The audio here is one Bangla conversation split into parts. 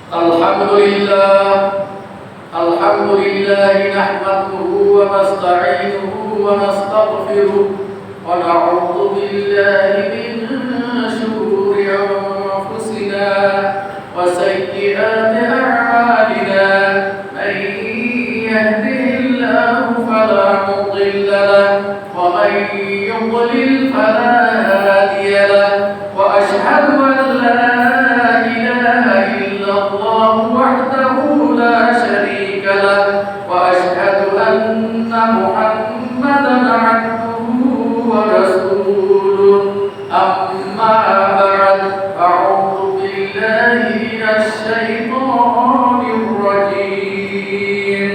الحمد لله نحمده ونستعينه ونستغفره ونعوذ بالله من شرور أنفسنا وسيئات أعمالنا من يهده الله فلا مضل له ومن يضلل فلا هادي له وأشهد أن لا إله إلا الله وحده لا شريك له وأشهد أن محمدا عبده ورسوله أما بعد أعوذ بالله من الشيطان الرجيم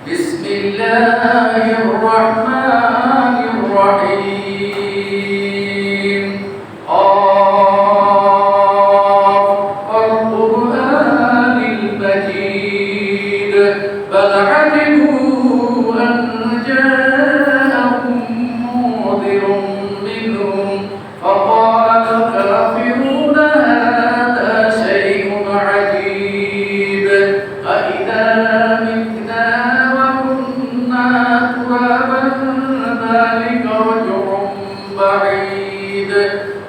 بسم الله الرحمن الرحيم والقرآن المجيد بل عجبوا أن جاءهم منذر منهم فقال الكافرون هذا شيء عجيب أإذا متنا وكنا ترابا ذلك رجع بعيد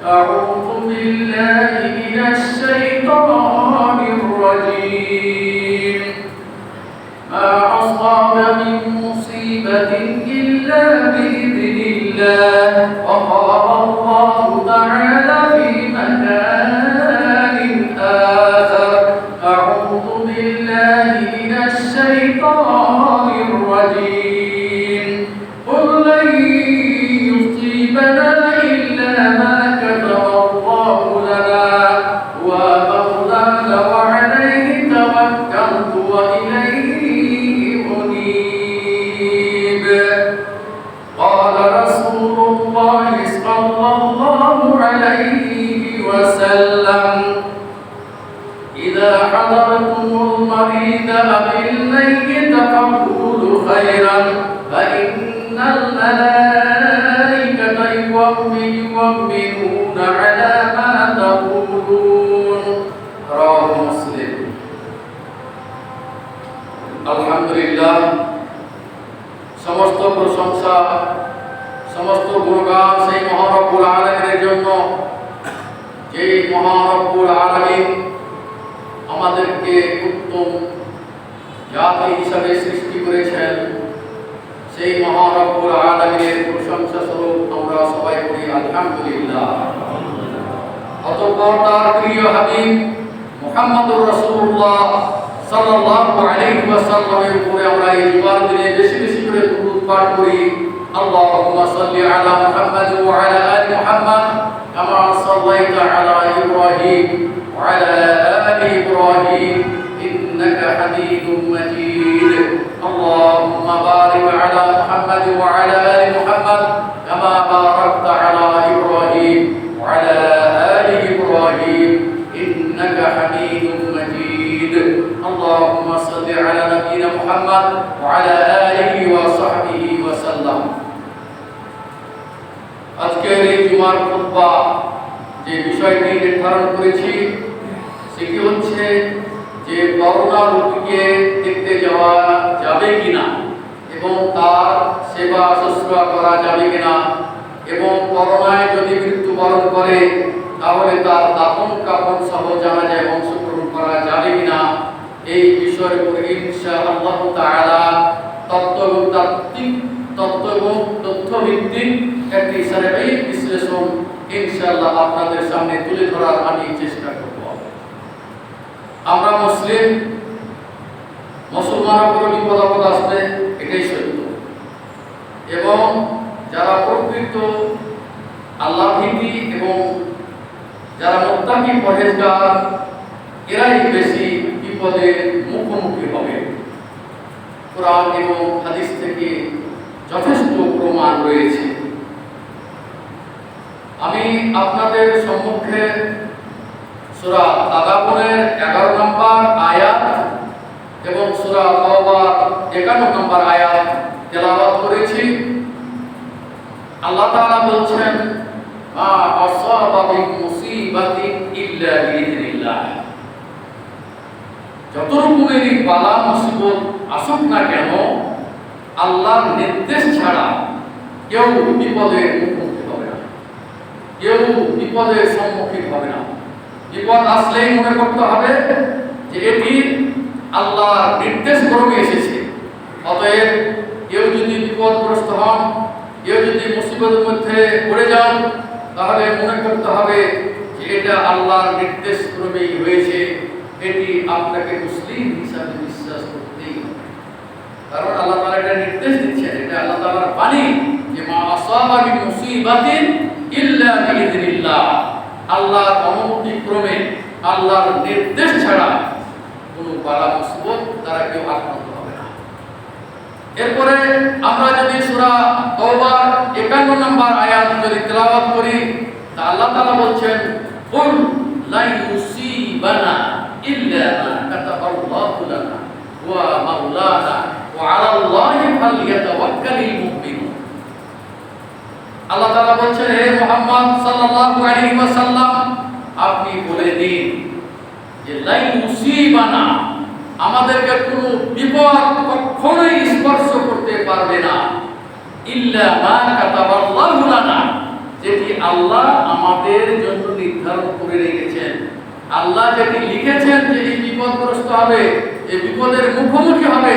أعوذ بالله من الشيطان الرجيم ما أصاب من مصيبة إلا بإذن الله وقال الله تعالى في مكان آخر أعوذ بالله من الشيطان الرجيم قل لن يصيبنا إلا ما كتب الله لنا ومولانا وعليه توكلت وإليه أنيب قال رسول الله صلى الله عليه وسلم إذا حضرتم المريض أو الميت فقولوا خيرا فإن الملائكة يؤمنون على ما تقولون رواه مسلم আলহামদুলিল্লাহ সমস্ত প্রশংসা সমস্ত গুণগান সেই মহান রব্বুল আলামিনের জন্য যেই মহান রব্বুল আলামিন আমাদেরকে উত্তম জাতি হিসাবে সৃষ্টি করেছেন সেই মহান রব্বুল আলামিনের প্রশংসা স্বরূপ আমরা সবাই করি আলহামদুলিল্লাহ। অতঃপর তার প্রিয় হাবিব মুহাম্মদুর রাসূলুল্লাহ সাল্লাল্লাহু আলাইহি ওয়াসাল্লামের উপরে আমরা এই জুমার দিনে বেশি বেশি করে দুরূদ পাঠ করি। আল্লাহুম্মা সাল্লি আলা মুহাম্মাদ ওয়া আলা আলি মুহাম্মাদ কামা সাল্লাইতা আলা ইব্রাহিম ওয়া আলা আলি ইব্রাহিম ইন্নাকা হামিদুম মাজিদ। আল্লাহুম্মা বারিক আলা মুহাম্মাদ ওয়া আলা আলি মুহাম্মাদ কামা বারাকতা আলা ইব্রাহিম ওয়া আলা আলি ইব্রাহিম ইন্নাকা হামিদুম মাজিদ। اللهم صل على نبينا محمد وعلى آله وصحبه وسلم। আজকের এই জুমার খুতবা যে বিষয়টি নির্ধারণ করেছি সেটি হচ্ছে যে করোনা রোগীকে দেখতে যাওয়া যাবে কিনা এবং তার সেবা শুশ্রূষা করা যাবে কিনা এবং করোনায় যদি মৃত্যুবরণ করে তাহলে তার দাফন কাফন সহ জানাজায় অংশগ্রহণ করা যাবে কিনা এই বিষয়ের উপর ইনশাআল্লাহ তাআলা তথ্যভিত্তিক একটি সার্ভে বিশ্লেষণ ইনশাআল্লাহ আপনাদের সামনে তুলে ধরার আমি চেষ্টা করব। আমরা মুসলমানের উপর বিপদ আপদ আসবে এটাই সত্য এবং যারা প্রকৃত আল্লাহ ভীতি এবং যারা মুত্তাকি পরহেজগার এরাই বেশি বিপদের মুখোমুখি হবে। কোরআন এবং হাদিস থেকে যথেষ্ট প্রমাণ রয়েছে। আমি আপনাদের সম্মুখে সূরা তাগাবুনের 11 নম্বর আয়াত এবং সূরা তাওবার 51 নম্বর আয়াত তেলাওয়াত করেছি। আল্লাহ তাআলা বলছেন মা আসাবা মিন মুসিবাতিন ইল্লা বিইذنিল্লাহ। যত রকমেরই বালা মুসিবত আসুক না কেন, আল্লাহর নির্দেশ ছাড়া কেউ বিপদের মুখোমুখি হবে না, কেউ বিপদের সম্মুখীন হবে না। বিপদ আসলেই মনে করতে হবে যে এটি আল্লাহর নির্দেশ ক্রমে এসেছে। অতএব কেউ যদি বিপদগ্রস্ত হন, কেউ যদি মুসিবতের মধ্যে পড়ে যান, তাহলে মনে করতে হবে যে এটা আল্লাহর নির্দেশ ক্রমেই হয়েছে। এটি আপনাকে মুসলিম হিসাবে বিশ্বাস করতেই হবে, কারণ আল্লাহ তাআলা এটা নির্দেশ দিচ্ছেন, এটা আল্লাহ তাআলার বাণী যে মা আসাবা মিন মুসিবাতিন ইল্লা বিইذনিল্লাহ। আল্লাহর অনুমতি ক্রমে, আল্লাহর নির্দেশ ছাড়া কোনো বালা মুসিবত দ্বারা কেউ আক্রান্ত হবে না। এরপরে আমরা যদি সূরা তাওবার 51 নম্বর আয়াত যদি তেলাওয়াত করি, তা আল্লাহ তাআলা বলছেন, কুল লা ইউসিবানা ইল্লা মা কাতাবাল্লাহু লানা ওয়া মাওলানা ওয়া আলাল্লাহি ফালইয়াতাওয়াক্কালিল মুমিনুন। আল্লাহ তাআলা বলছেন, হে মুহাম্মদ সাল্লাল্লাহু আলাইহি ওয়াসাল্লাম, আপনি বলে দিন যে লা ইউসিবানা, আমাদেরকে কোনো বিপদ কখনোই স্পর্শ করতে পারবে না, ইল্লা মা কাতাবাল্লাহু লানা, যেটি আল্লাহ আমাদের জন্য নির্ধারণ করে রেখেছেন। আল্লাহ যেটি লিখেছেন যে এই বিপদগ্রস্ত হবে, এই বিপদের মুখোমুখি হবে,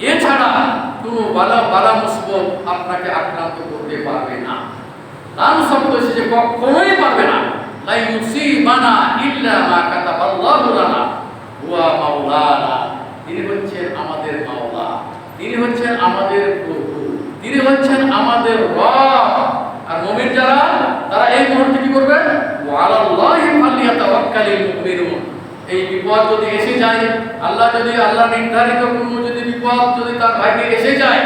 এছাড়া কোনো বালা মুসিবত আপনাকে আক্রান্ত করতে পারবে না। লান শব্দ এসেছে কখনোই পারবে না। লা ইউসিবানা ইল্লা মা কাতাবাল্লাহু লানা ওয়া মাওলানা, তিনি হচ্ছেন আমাদের মাওলা, তিনি হচ্ছেন আমাদের প্রভু, তিনি হচ্ছেন আমাদের রব। আর মুমিন যারা, তারা এই মুহূর্তে কি করবে? ওয়া আলাল্লাহি ফালইয়াতাওয়াক্কালিল মুমিনুন। এই বিপদ যদি এসে যায়, আল্লাহ নির্ধারিত কোনো যদি বিপদ যদি তার ভাগ্যে এসে যায়,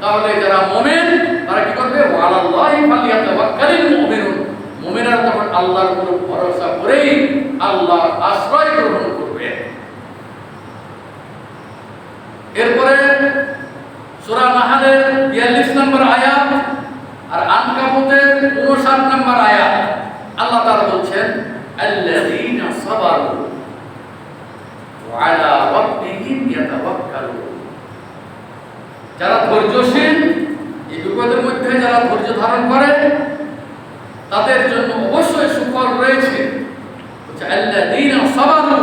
তাহলে যারা মুমিন তারা কি করবে? ওয়া আলাল্লাহি ফালইয়াতাওয়াক্কালিল মুমিনুন। মুমিনরা তখন আল্লাহর উপর ভরসা করেই আল্লাহর আশ্রয় গ্রহণ করবে। এরপরে সূরা নাহলের 42 নম্বর আয়াত আর আনকাবুতের 59 নম্বর আয়াত আল্লাহ তাআলা বলছেন, আল্লাযীনা সাবারু ওয়া আলা রাব্বিহিম ইয়াতাওয়াক্কালুন। যারা ধৈর্যশীল, এই বিপদের মধ্যে যারা ধৈর্য ধারণ করে, তাদের জন্য অবশ্যই সুফল রয়েছে। আল্লাযীনা সাবারু,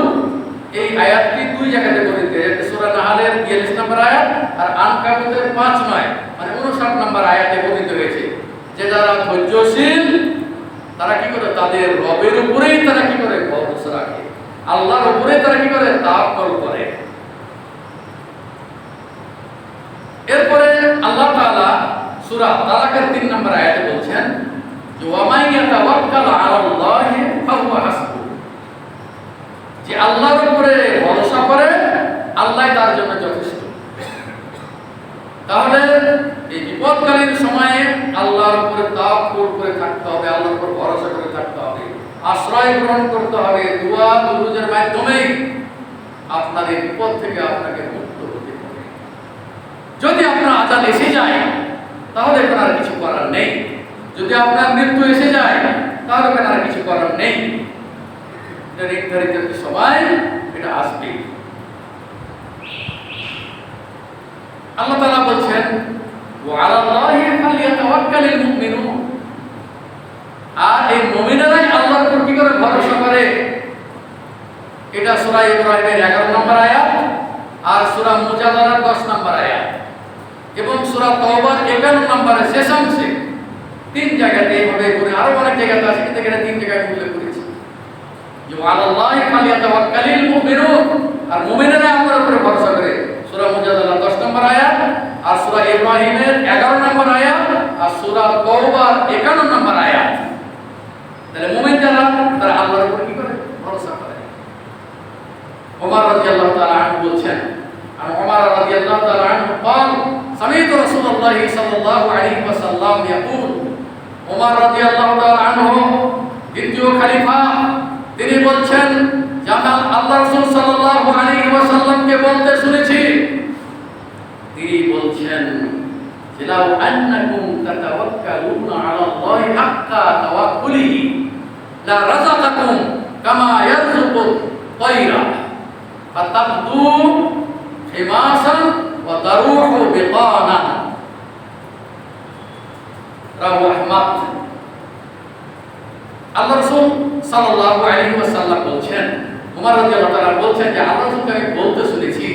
এই আয়াতটি দুই জায়গাতে বর্ণিত, একটা সূরা নাহলের 42 নম্বর আয়াত আর আনকাবুতের 5-9 মানে 59 নম্বর আয়াতে বর্ণিত হয়েছে যে যারা ধৈর্যশীল তারা কি করে? তাদের রবের উপরেই তারা কি করে? ভরসা রাখে, আল্লাহর উপরে তারা কি করে? তাওয়াক্কুল করে। এরপরে আল্লাহ তাআলা সূরা তালাকের 3 নম্বর আয়াতে বলছেন যে ওয়া মান ইয়াতাওয়াক্কাল আলাল্লাহি ফাহুয়া হাসবুহ, যে আল্লাহর উপরে ভরসা করে আল্লাহই তার জন্য যথেষ্ট। তাহলে এই বিপদকালীন সময়ে আল্লাহর উপরে তাওয়াক্কুল করে থাকতে হবে, আল্লাহর উপর ভরসা করে থাকতে হবে, আশ্রয় গ্রহণ করতে হবে। দোয়া দুরুদের মাধ্যমে আপনার এই বিপদ থেকে আপনাকে মুক্ত হতে হবে। যদি আপনার আজাল এসে যায় তাহলে আপনার আর কিছু করার নেই, যদি আপনার মৃত্যু এসে যায় তাহলে আপনার আর কিছু করার নেই। এটা নির্ধারিত একটি সময় এটা আসবে। আল্লাহ তাআলা বলছেন, ওয়া আলাল্লাহি ফালইয়াতাওয়াক্কালিল মুমিনুন, আর এই মুমিনরাই আল্লাহর উপর কি করে? ভরসা করে। এটা সূরা ইব্রাহিমের 11 নম্বর আয়াত আর সূরা মুজাদালার 10 নম্বর আয়াত এবং সূরা তাওবার 51 নম্বরের শেষ অংশে 3 জায়গাতে এইভাবে করে, আরো অনেক জায়গাতে আছে কিন্তু এখানে 3 জায়গায় উল্লেখ করেছি যে ওয়া আলাল্লাহি ফালইয়াতাওয়াক্কালিল মুমিনুন, আর মুমিনরা আল্লাহর উপর ভরসা করে। সূরা মুজাদালার 10 নম্বর আয়াত আর সূরা ইব্রাহিমের 11 নম্বর আয়াত আর সূরা তাওবার 51 নম্বর আয়াত। তাহলে মুমিন যারা, তারা আল্লাহর উপর কি করে? ভরসা করে। ওমর রাদিয়াল্লাহু তাআলা আনহু বলছেন, আর ওমর রাদিয়াল্লাহু তাআলা আনহু قال سمعت رسول الله صلى الله عليه وسلم يقول, ওমর রাদিয়াল্লাহু তাআলা আনহু দ্বিতীয় খলিফা, তিনি বলছেন যে আমি আল্লাহ রাসূল সাল্লাল্লাহু আলাইহি ওয়াসাল্লামকে বলতে শুনেছি, তিনি বলছেন যে লাউ আন্নাকুম তাতাওয়াক্কালুনা আলাল্লাহি হাক্কা তাওয়াক্কুলিহি লা রাযাকাকুম কামা ইয়ারযুকু তায়রা ফাতাবদু খিমাসান ওয়া তারুহু বিতানান। রাওয়াহু আহমদ। আল্লাহ রাসূল সাল্লাল্লাহু আলাইহি ওয়াসাল্লাম বলছেন, উমর রাদিয়াল্লাহু তাআলা বলছেন যে আল্লাহ রাসূলকে আমি বলতে শুনেছি,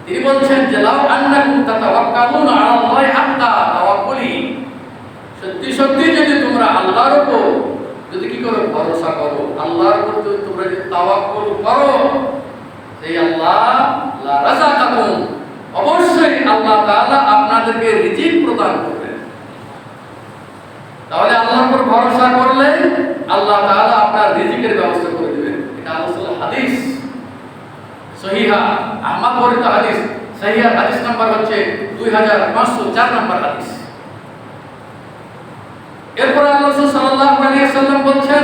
তিনি বলছেন যে লাউ আন্নাকুম তাতাওয়াক্কালুনা আলাল্লাহি হাক্কা তাওয়াক্কুলি, সত্যি সত্যি যদি তোমরা আল্লাহর উপর যদি কি করো ভরসা করো, আল্লাহর উপর যদি তোমরা যদি তাওয়াক্কুল করো, সেই আল্লাহ লা রাযাকাকুম, অবশ্যই আল্লাহ তাআলা আপনাদেরকে রিজিক প্রদান করবেন। তাহলে আল্লাহর উপর ভরসা করলে আল্লাহ তাআলা আপনার রিজিকের ব্যবস্থা করে দিবেন। এটা রাসূলের হাদিস, সহিহা আহমদ বর্ণিত হাদিস। সহিহা হাদিস নাম্বার হচ্ছে 2504 নম্বর হাদিস। এরপর আল্লাহ রাসূল সাল্লাল্লাহু আলাইহি ওয়াসাল্লাম বলছেন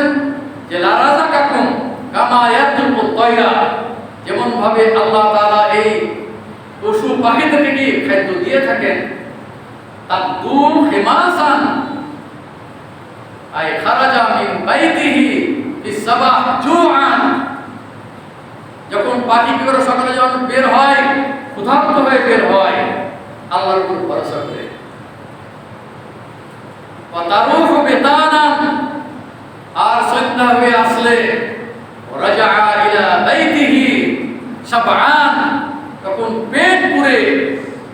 যে লা রাযাকাকুম কামা ইয়ারযুকু তায়রা, যেমন ভাবে আল্লাহ তাআলা এই পশু পাখিদেরকে কি খাদ্য দিয়ে থাকেন, তাদু খিমাসান আই খারাজা মিন বাইতিহি বিসাবাহ জুআন, যখন পাখি কি করে সকালে যখন বের হয় ক্ষুধার্ত হয়ে বের হয় আল্লাহর উপর ভরসা করে, ওয়া তারুহু বিতানান, আর সন্ধ্যা হয়ে আসলে রাজা ইলা বাইতিহি শাবআন, তখন পেট পুরে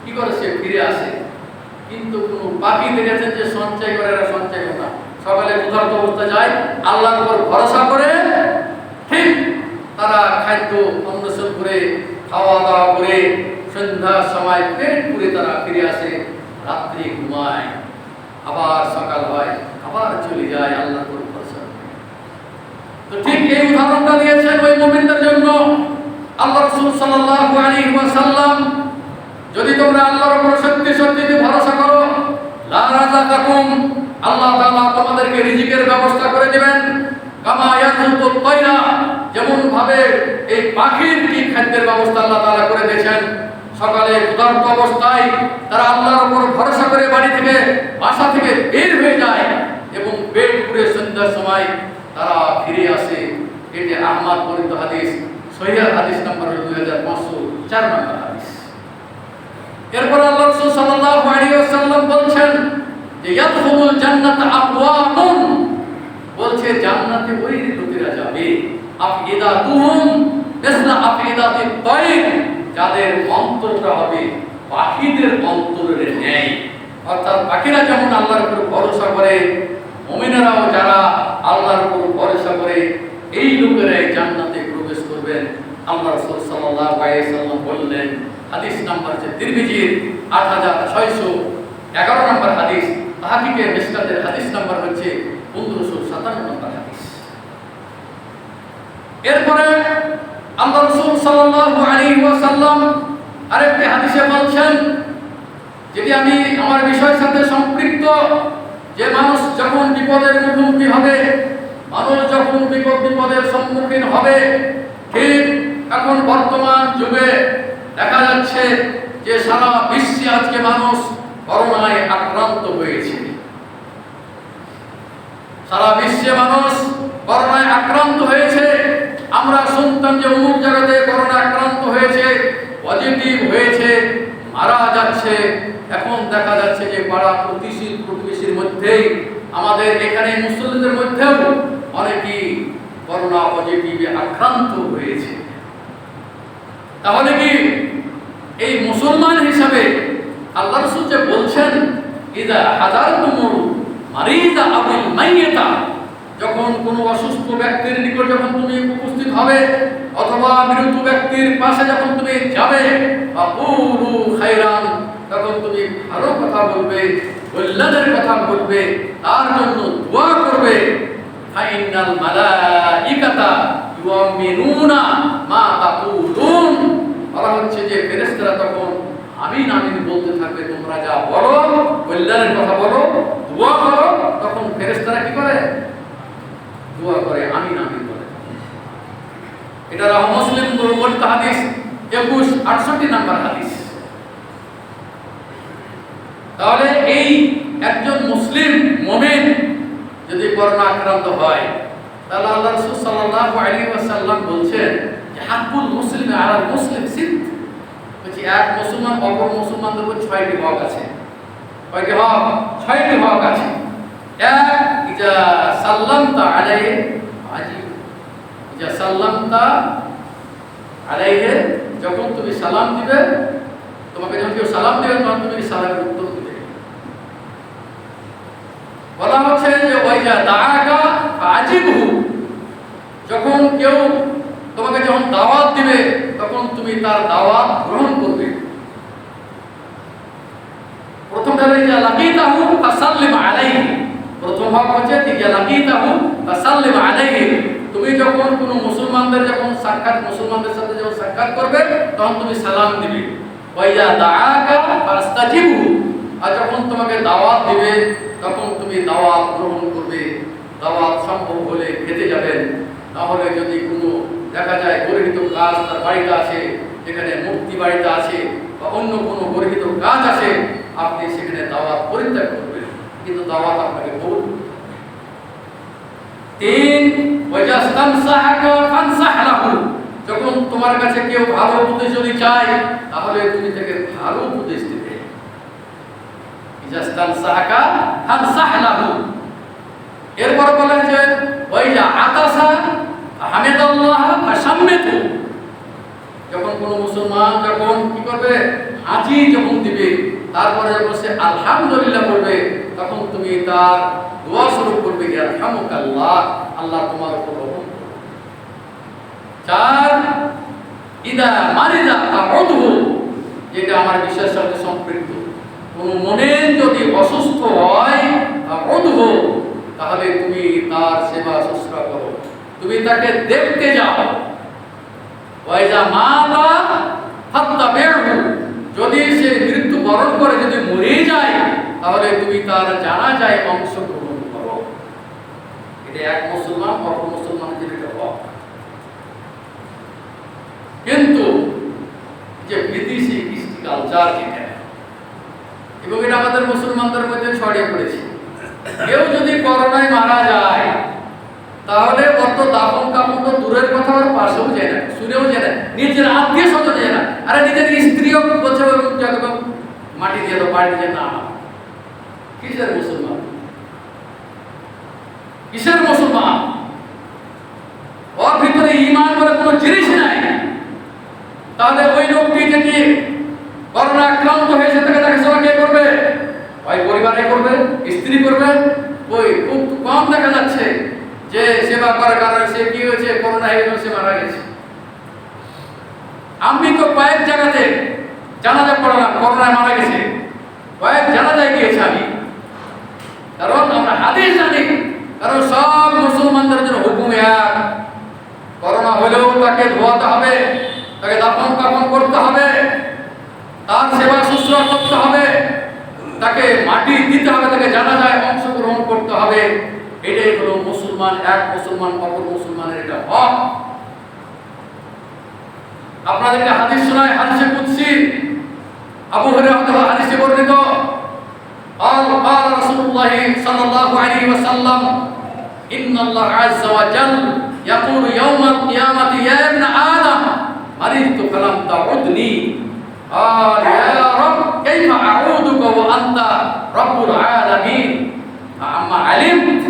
কি করে সে ফিরে আসে। কিন্তু কোন পাখি দেখেছেন যে সঞ্চয় করে, এরা সঞ্চয় করে না, সকালে ক্ষুধার্ত অবস্থা যায় আল্লাহর উপর ভরসা করে, ঠিক তারা খাদ্য অন্বেষণ করে খাওয়া দাওয়া করে সন্ধ্যার সময় পেট পুরে তারা ফিরে আসে, রাত্রি ঘুমায়, আবার সকাল হয় আবার চলে যায় আল্লাহর উপর ভরসা। তো ঠিক এই উদাহরণটা দিয়েছেন ওই মুমিনদের জন্য আল্লাহ রাসূল সাল্লাল্লাহু আলাইহি ওয়াসাল্লাম, যদি তোমরা আল্লাহর উপর সত্যি সত্যি ভরসা করো, লা রাযাকাকুম, আল্লাহ তাআলা তোমাদেরকে রিজিকের ব্যবস্থা করে দিবেন। কামা ইয়ারযুকু তায়রা, যেমন ভাবে এই পাখির কি খাদ্যের ব্যবস্থা আল্লাহ তাআলা করে দিয়েছেন। সকালে ক্ষুধার্ত অবস্থায় তারা আল্লাহর উপর ভরসা করে বাড়ি থেকে বাসা থেকে বের হয়ে যায় এবং পেট পুরে সন্ধ্যার সময় তারা ফিরে আসে। এটি আহমদ বর্ণিত হাদিস, সহিহ হাদিস নাম্বার 2504 নম্বর হাদিস। এরপর আল্লাহ রাসূল সাল্লাল্লাহু আলাইহি ওয়াসাল্লাম বলছেন যে ইয়াদখুলুল জান্নাতা আকওয়ামুন, বলছে জান্নাতে ওই লোকেরা যাবে আফইদাতুহুম মিসলা আফইদাতিত তায়র, যাদের অন্তরটা হবে পাখিদের অন্তরের ন্যায়। অর্থাৎ পাখিরা যেমন আল্লাহর উপর ভরসা করে, মুমিনেরাও যারা আল্লাহর উপর ভরসা করে এই লোকেরাই জান্নাতে প্রবেশ করবেন। আল্লাহ রাসূল সাল্লাল্লাহু আলাইহি ওয়াসাল্লাম বললেন, হাদিস নাম্বার হচ্ছে তিরমিজির 8611 নম্বর হাদিস, তাহকিকে মিশকাতের হাদিস নাম্বার হচ্ছে 1557 নম্বর হাদিস। এরপরে আল্লাহ রাসূল সাল্লাল্লাহু আলাইহি ওয়াসাল্লাম আরেকটি হাদিসে বলছেন, যেটি আমি আমার বিষয়ের সাথে সম্পৃক্ত, যে মানুষ যখন বিপদের মুখোমুখি হবে, মানুষ যখন বিপদের সম্মুখীন হবে, ঠিক এখন বর্তমান যুগে দেখা যাচ্ছে যে সারা বিশ্বে আজকে মানুষ করোনায় আক্রান্ত হয়েছে। সারা বিশ্বে মানুষ করোনায় আক্রান্ত হয়েছে। আমরা শুনতাম যে অমুক জায়গাতে করোনা আক্রান্ত হয়েছে, পজিটিভ হয়েছে, মারা যাচ্ছে। এখন দেখা যাচ্ছে যে পাড়া প্রতিবেশীর মধ্যেই, আমাদের এখানে মুসলিমদের মধ্যেও অনেকেই করোনা পজিটিভে আক্রান্ত হয়েছে। তাহলে কি এই মুসলমান হিসাবে আল্লাহ রাসূল যে বলছেন ইযা হাদারতুমুল মারিদা আবিল মাইয়িতা, যখন কোনো অসুস্থ ব্যক্তির নিকট যখন তুমি উপস্থিত হবে অথবা মৃত ব্যক্তির পাশে যখন তুমি যাবে, ফাকুলু খায়রান, তখন তুমি ভালো কথা বলবে, কল্যাণের কথা বলবে, তার জন্য দোয়া করবে। ফাইনাল মালাইকাতা ইউমিনুনা মা তাকুলুন, বলা হচ্ছে যে ফেরেশতারা তখন আমিন আমিন বলতে থাকবে, তোমরা যা বলো কল্যাণের কথা বলো, দোয়া করো, তখন ফেরেশতারা কি করে? দোয়া করে, আমিন আমিন বলে। এটা রাহ মুসলিম বর্ণিত হাদিস 2168 নম্বর হাদিস। তাহলে এই একজন মুসলিম মুমিন যদি করোনা আক্রান্ত হয়, তাহলে আল্লাহ রাসূল সাল্লাল্লাহু আলাইহি ওয়াসাল্লাম বলছেন যে হাক্কুল মুসলিম আলাল মুসলিম সিত, বলছি এক মুসলমান অপর মুসলমানদের উপর 6টি হক আছে। কয়টি হক? 6টি হক আছে। এক, ইজা সাল্লামতা আলাইহি আজিব, ইজা সাল্লামতা আলাইহি, যখন তুমি সালাম দিবে, তোমাকে যখন কেউ সালাম দিবে তখন তুমি সালামের উত্তর দিবে। বলা হচ্ছে যে ওয়াইজা দাআকা ফাজিবহু, যখন কেউ তোমাকে যখন দাওয়াত দিবে তখন তুমি তার দাওয়াত গ্রহণ করবে। প্রথমটা হলো ইজা লাকিতাহু ফাসাল্লিম আলাইহি, প্রথম হক হচ্ছে ইজা লাকিতাহু ফাসাল্লিম আলাইহি, তুমি যখন কোনো মুসলমানদের মুসলমানদের সাথে যখন সাক্ষাৎ করবে তখন তুমি সালাম দিবে। ওয়াইজা দাআকা ফাস্তাজিবহু, আর যখন তোমাকে দাওয়াত দিবে তখন তুমি দাওয়াত গ্রহণ করবে। দাওয়াত সম্ভব হলে খেতে যাবেন, তাহলে যদি কোনো দেখা যায় গর্হিত কাজ তার বাড়িতে আছে, যেখানে মুক্তি বাড়িতে আছে বা অন্য কোনো গর্হিত কাজ আছে, আপনি সেখানে দাওয়াত পরিত্যাগ করবেন, কিন্তু দাওয়াত আপনাকে কবুল। 3, ওয়াজাস্তানসাহাকা ফানসাহ লাহু, যখন তোমার কাছে কেউ ভালো উপদেশ যদি চায় তাহলে তুমি তাকে ভালো উপদেশ দিবে। ইজাস্তানসাহাকা ফানসাহ লাহু। এরপর বলেন যে ওয়াইজা আতাসা হামিদাল্লাহ ফাশাম্মিতু, যখন কোনো মুসলমান যখন কি করবে, হাঁচি যখন দিবে, তারপরে যখন সে আলহামদুলিল্লাহ বলবে তখন তুমি তার দোয়া স্বরূপ করবে ইয়ারহামুকাল্লাহ, আল্লাহ তোমার উপর রহম করুন। 4, ইদা মারিদা ফাউদহু, যেটা আমার বিশ্বাসের সাথে সম্পৃক্ত, কোন মনে যদি অসুস্থ হয় ফাউদহু, তাহলে তুমি তার সেবা শুশ্রূষা করো, তুমি তাকে দেখতে যাও। ওয়াইজা মাতা ফাত্তাবিহু, যদি সে মৃত্যু বরণ করে, যদি মরে যায়, তাহলে তুমি তার জানাজায় অংশগ্রহণ করো। এটা এক মুসলমান অপর মুসলমানের যেটা হক। কিন্তু যে বিদেশি কৃষ্টি কালচার যেটা, এবং এটা আমাদের মুসলমানদের মধ্যে ছড়িয়ে পড়েছে, কেউ যদি করোনায় মারা যায় তাহলে অত দাফন কাফন তো দূরের কথা, আর পাশেও যায় না, শুনেও যায় না, নিজের আত্মীয় স্বজন যায় না, আরে নিজের স্ত্রীও বলছে মাটি দিয়ে দাও, বাড়ি দিয়ে না। কিসের মুসলমান? কিসের মুসলমান? ওর ভিতরে ঈমান বলে কোনো জিনিস নাই। তাহলে ওই লোকটি যদি করোনা আক্রান্ত হয়েছে তাকে সেবা কে করবে? ওই পরিবারে করবে, স্ত্রী করবে। ওই খুব কম দেখা যাচ্ছে যে সেবা করার কারণে সে কি হয়েছে, করোনা হয়ে গেছে, সে মারা গেছে। আমি তো কয়েক জায়গাতে জানাজা পড়ালাম, করোনায় মারা গেছে, কয়েক জানাজায় গিয়েছে আমি, কারণ আমরা হাদিস জানি, কারণ সব মুসলমানদের জন্য হুকুম এক, করোনা হলেও তাকে ধোয়াতে হবে, তাকে দাফন কাফন করতে হবে, তার সেবা শুশ্রূষা করতে হবে, তাকে মাটি দিতে হবে, তাকে জানাজায় অংশগ্রহণ করতে হবে। এটাই হলো মুসলমান, এক মুসলমান অপর মুসলমানের এটা হক। আপনাদেরকে হাদিস শোনায়, হাদিসে কুদসি, আবু হুরায়রা হাদিসে বর্ণিত, قال رسول الله صلى الله عليه وسلم إن الله عز وجل يقول يوم القيامة يا ابن آدم مرضت فلم تعدني قال يا رب كيف أعودك وأنت رب العالمين فأما علمت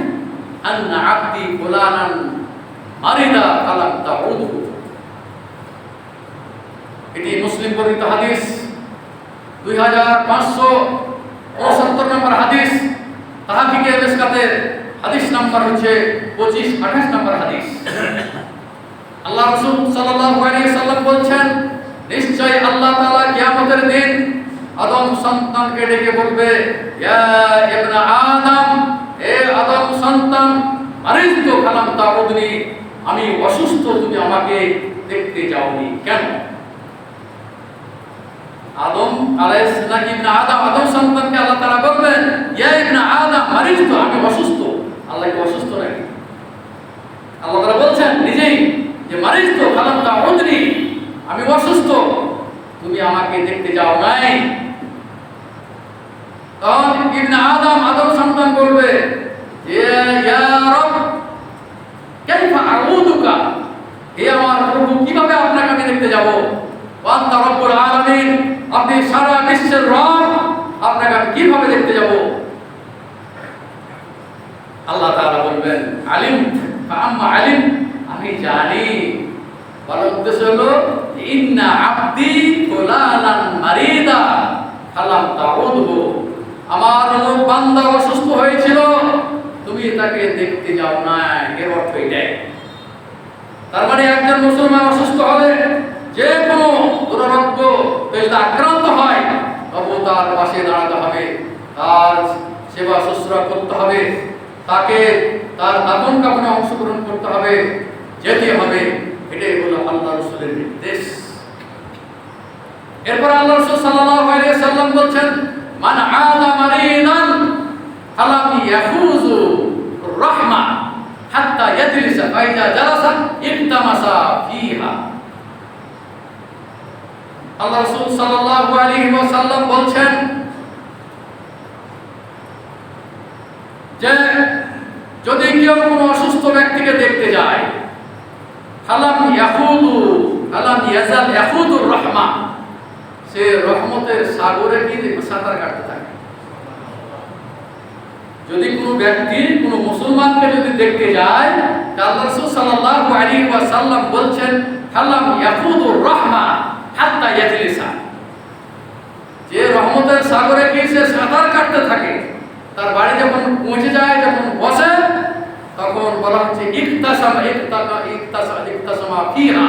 أن عبدي فلانا مرض فلم تعوده। এটি মুসলিম বর্ণিত হাদিস, 2569 নম্বর হাদিস, তাহকিকে মিসকাতের হাদিস নাম্বার হচ্ছে 2528 নম্বর হাদিস। আল্লাহ রাসূল সাল্লাল্লাহু আলাইহি সাল্লাম বলছেন, নিশ্চয় আল্লাহ তাআলা কিয়ামতের দিন আদম সন্তানকে ডেকে বলবে, ইয়া ইবনে আদম, হে আদম সন্তান, মারিজতু ফালাম তাউদনি, আমি অসুস্থ, তুমি আমাকে দেখতে যাওনি কেন? আদম আলাইহিস সালাম ইবনে আদম, আদম সন্তানকে আল্লাহ তাআলা বলবেন, ইয়া ইবনে আদম মারিজতু, আমি অসুস্থ। আল্লাহ কি অসুস্থ নাকি? আল্লাহ তাআলা বলছেন নিজেই যে মারিজতু ফালাম তাউদনি, আমি অসুস্থ, তুমি আমাকে দেখতে যাও নাই। তখন ইবনে আদম, আদম সন্তান বলবে, ইয়া রব কাইফা আউদুকা, হে আমার প্রভু, কিভাবে আপনাকে আমি দেখতে যাব? ওয়ান্তা রব্বুল আলামিন, আপনি সারা বিশ্বের রব, আপনাকে আমি কিভাবে দেখতে যাব? আল্লাহ তাআলা বলবেন আলিম ফাআম্মা আলিম, আমি জানি। বলার উদ্দেশ্য হলো ইন্না আবদি ফুলানান মারিদা ফালাম তাউদহু, আমার অমুক বান্দা অসুস্থ হয়েছিল, তুমি তাকে দেখতে যাও না। এর অর্থ এটাই। তার মানে একজন মুসলমান অসুস্থ হলে, যে কোনো দুরারোগ্য যদি আক্রান্ত হয়, তবু তার পাশে দাঁড়াতে হবে, তার সেবা শুশ্রূষা করতে হবে, তাকে তার দাফন কাফনে অংশগ্রহণ করতে হবে, যেতে হবে। এটাই হলো আল্লাহ রাসূলের নির্দেশ। এরপর আল্লাহ রাসূল সাল্লাল্লাহু আলাইহি ওয়াসাল্লাম বলেন, মান আদা মারিদান ফালাম ইয়াফুযু রাহমা হাত্তা ইয়াজলিসা ফাইজা জালাসা ইলতামাসা ফিহা। আল্লাহ রাসূল সাল্লাল্লাহু আলাইহি ওয়াসাল্লাম বলেন যে যদি কেউ কোনো অসুস্থ ব্যক্তিকে দেখতে যায়, ফালাম ইয়াজাল ইয়াখুদুর রাহমা, সে রহমতের সাগরে গিয়ে সাঁতার কাটতে থাকে। যদি কোনো ব্যক্তি কোনো মুসলমানকে যদি দেখতে যায়, আল্লাহ রাসূল সাল্লাল্লাহু আলাইহি ওয়াসাল্লাম বলছেন ফালাম ইয়াখুদুর রাহমা হাত্তা ইয়াজলিসা, যে রহমতের সাগরে গিয়ে সে সাঁতার কাটতে থাকে, তার বাড়ি যখন পৌঁছে যায়, যখন বসে, তখন বলা হচ্ছে ইকতাসামা ফিহা,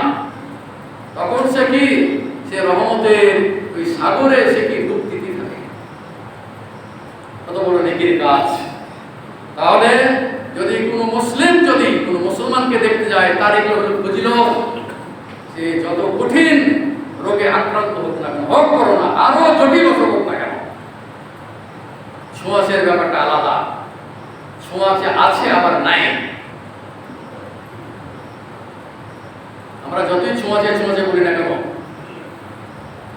তখন সে কি, সে রহমতের ওই সাগরে সে কি ডুব দিতে থাকে। কত বড় নেকির কাজ! তাহলে যদি কোনো মুসলিম যদি কোনো মুসলমানকে দেখতে যায়, তার এগুলো হলো ফজিলত। সে যত কঠিন রোগে আক্রান্ত হোক না কেন, হোক করোনা, আরো জটিল অসুখ হোক না কেন, ছোঁয়াচের ব্যাপারটা আলাদা। ছোঁয়াচে আছে আবার নাই। আমরা যতই ছোঁয়াচে ছোঁয়াচে বলি না কেন,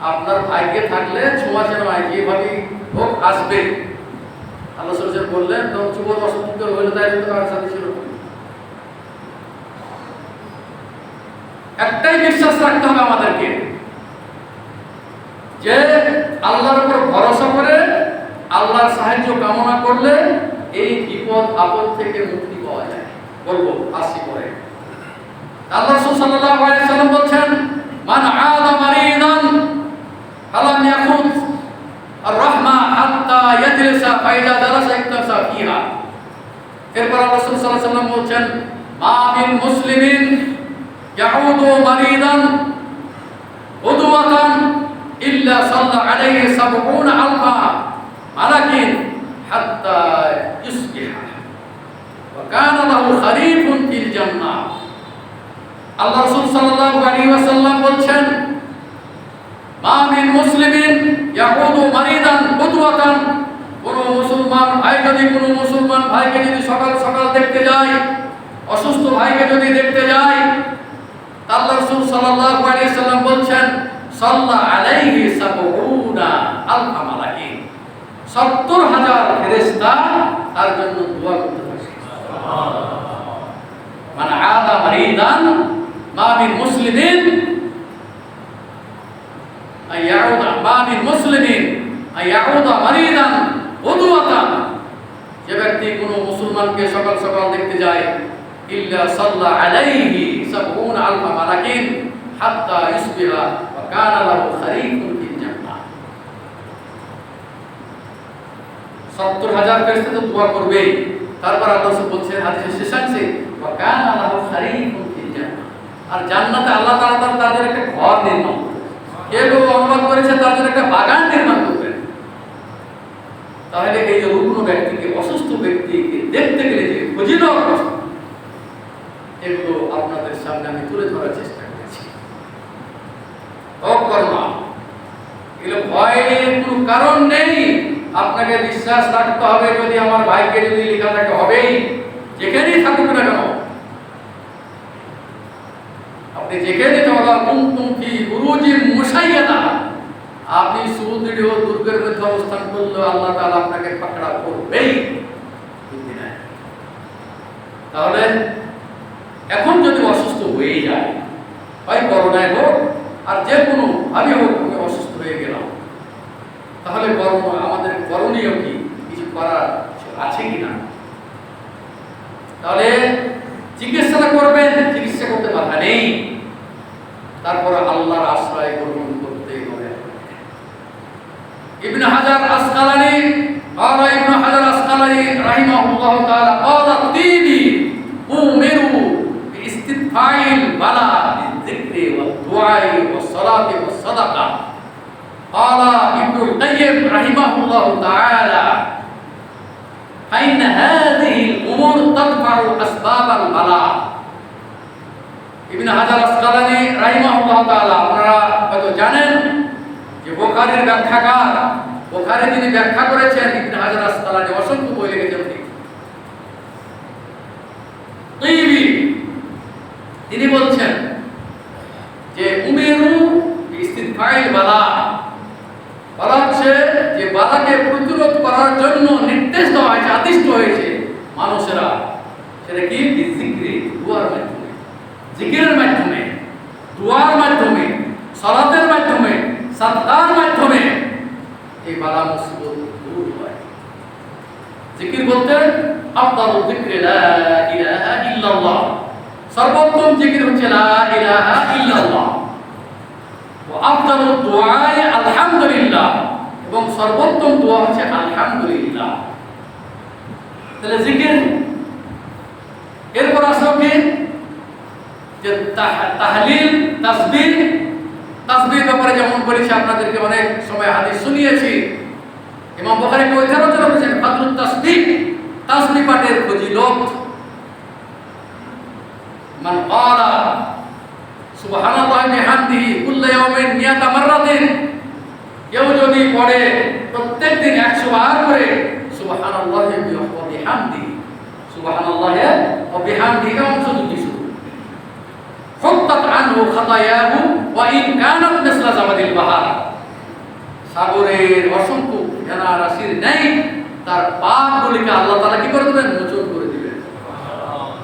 আপনার ভাগ্যে থাকলে ছোঁয়াচে নয়, যেভাবে হোক আসবে। আল্লাহ রাসূল বললেন, তো যুবক অসুস্থ হইলে তাই তার সাথে ছিল। একটাই বিশ্বাস রাখতে হবে আমাদেরকে, যে আল্লাহর উপর ভরসা করে আল্লাহর সাহায্য কামনা করলে এই বিপদ আপদ থেকে মুক্তি পাওয়া যায়। বলবো আসি পরে। আল্লাহ রাসূল সাল্লাল্লাহু আলাইহি ওয়াসাল্লাম বলেন, মান আদা মারিদান ফালাম ইয়াখুদ আর-রাহমা হাত্তা ইয়াজলিসা ফাইজা জালাসা ইকতাসা ফিহা। এরপর আল্লাহ রাসূল সাল্লাল্লাহু আলাইহি ওয়াসাল্লাম বলেন, মা মিন মুসলিমিন ইয়াউদু মারিদান উদওয়াতান ইল্লা সাল্লা আলাইহি ৭০ আলফা মালাকিন হাত্তা ইসবিহা ওয়া কানা লাহু খারিফুন ফিল জান্নাহ। আল্লাহ রাসূল সাল্লাল্লাহু আলাইহি ওয়াসাল্লাম বলেন, মা মিন মুসলিমিন ইয়াউদু মারিদান উদওয়াতান, কোন মুসলমান ভাই যদি কোনো মুসলমান ভাইকে যদি সকাল সকাল দেখতে যায়, অসুস্থ ভাইকে যদি দেখতে যায়, আল্লাহ রাসূল সাল্লাল্লাহু আলাইহি ওয়াসাল্লাম বলেন, সাল্লা আলাইহি ৭০ আলফা মালাকিন, ৭০,০০০ ফেরেশতা তার জন্য দোয়া করতে থাকে। সুবহানাল্লাহ। মান আদা মারিদান, মা মিন মুসলিমিন আয়াউদা, মা মিন মুসলিমিন আয়াউদা মারিদান উদওয়াতান, যে ব্যক্তি কোনো মুসলমানকে সকাল সকাল দেখতে যায়, ইল্লা সাল্লা আলাইহি ৭০ আলফা মালাকিন হাত্তা ইসবিহা ওয়া কানা লাহু খারিফুন ফিল জান্নাহ। ৭০,০০০ ফেরেশতা তো দোয়া করবে। তারপর আল্লাহ রাসূল বলছেন হাদিসের শেষাংশে, ওয়া কানা লাহু খারিফুন ফিল জান্নাহ, আর জান্নাতে আল্লাহ তাআলা তাদের একটা ঘর নির্মাণ করবেন। কেউ অনুবাদ করেছে তাদের একটা বাগান নির্মাণ করবেন। তাহলে এই যে রুগ্ন ব্যক্তিকে, অসুস্থ ব্যক্তিকে দেখতে গেলে যে ফজিলত, এগুলো আপনাদের সামনে আমি তুলে ধরার চেষ্টা করেছি। এগুলো ভয়ের কোনো কারণ নেই। আপনাকে বিশ্বাস রাখতে হবে, যদি আমার ভাইকে যদি লেখা থাকে হবেই, যেখানেই থাকুক না কেন। আপনি যেখানে আপনি সুদৃঢ় দুর্গের মধ্যে অবস্থান করলে আল্লাহ তাআলা আপনাকে পাকড়া করবেই। তাহলে এখন যদি অসুস্থ হয়ে যায়, হয় করোনায় হোক আর যে কোনো ভাবে হোক আমি অসুস্থ হয়ে গেলাম, তাহলে আমাদের করণীয় কি, কিছু করার আছে কিনা? তাহলে চিকিৎসা করবেন, চিকিৎসা করতে বাধা নেই, তারপরে আল্লাহর আশ্রয় গ্রহণ করতে হবে। ইবনে হাজার আসকালানি রাহিমাহুল্লাহ তাআলা ক্বালা তিবি উমিরু বিইস্তিফাইল বালা বিযিকরি ওয়াদ দুআই ওয়াস সালাতি ওয়াস সাদাকা। ক্বালা ইবনুল কাইয়্যিম রাহিমাহুল্লাহ তাআলা ফাইন হাযিহিল উমুর তাদফাউ আসবাবাল বালা। ইবনে হাজার আসকালানি রাহিমাহুল্লাহ তাআলা, আপনারা হয়তো জানেন যে বুখারীর ব্যাখ্যাকার, বুখারী যিনি ব্যাখ্যা করেছেন ইবনে হাজার আসকালানি অসংখ্য বই লিখেছেন। তিনি বলছেন যে উমিরু বিইস্তিফাইল বালা, বলা হচ্ছে যে বালাকে প্রতিরোধ করার জন্য নির্দেশ দেওয়া হয়েছে, আদিষ্ট হয়েছে মানুষেরা, সেটা কি? বিযিকরি, দুআর মাধ্যমে, জিকিরের মাধ্যমে, দুআর মাধ্যমে, সালাতের মাধ্যমে, সাদকার মাধ্যমে এই বালা মুসিবত দূর হয়। জিকির বলতে আফদালুল যিকরি লা ইলাহা ইল্লাল্লাহ, সর্বোত্তম জিকির হচ্ছে লা ইলাহা ইল্লাল্লাহ। ওয়া আফদালুদ দুআ আলহামদুলিল্লাহ, এবং সর্বোত্তম দোয়া হচ্ছে আলহামদুলিল্লাহ। তাহলে জিকির, এরপর আসলো কি যে তাহলিল, তাসবিহ। তাসবিহ ব্যাপারে যেমন বলেছি আপনাদেরকে অনেক সময় হাদিস শুনিয়েছি, ইমাম বুখারী কয়েকটা রচনা করেছেন ফাদলুত তাসবিহ, তাসবিহ পাঠের ফজিলত। মান ক্বালা সুবহানাল্লাহি বিহামদিহি কুল্লা ইয়াউমিন মিয়াতা মাররাতিন, কেউ যদি পড়ে প্রত্যেকদিন 100 বার করে সুবহানাল্লাহি ওয়া বিহামদিহি, সুবহানাল্লাহি ওয়া বিহামদিহি অংশ দুটি শুরু, হুত্তাত আনহু খাতায়াহু ওয়া ইন কানাত মিসলা জাবাদিল বাহার, সাগরের অসংখ্য ফেনা রাশির ন্যায় তার পাপগুলিকে আল্লাহ তাআলা কি করে দেবেন? মোচন করে দিবেন।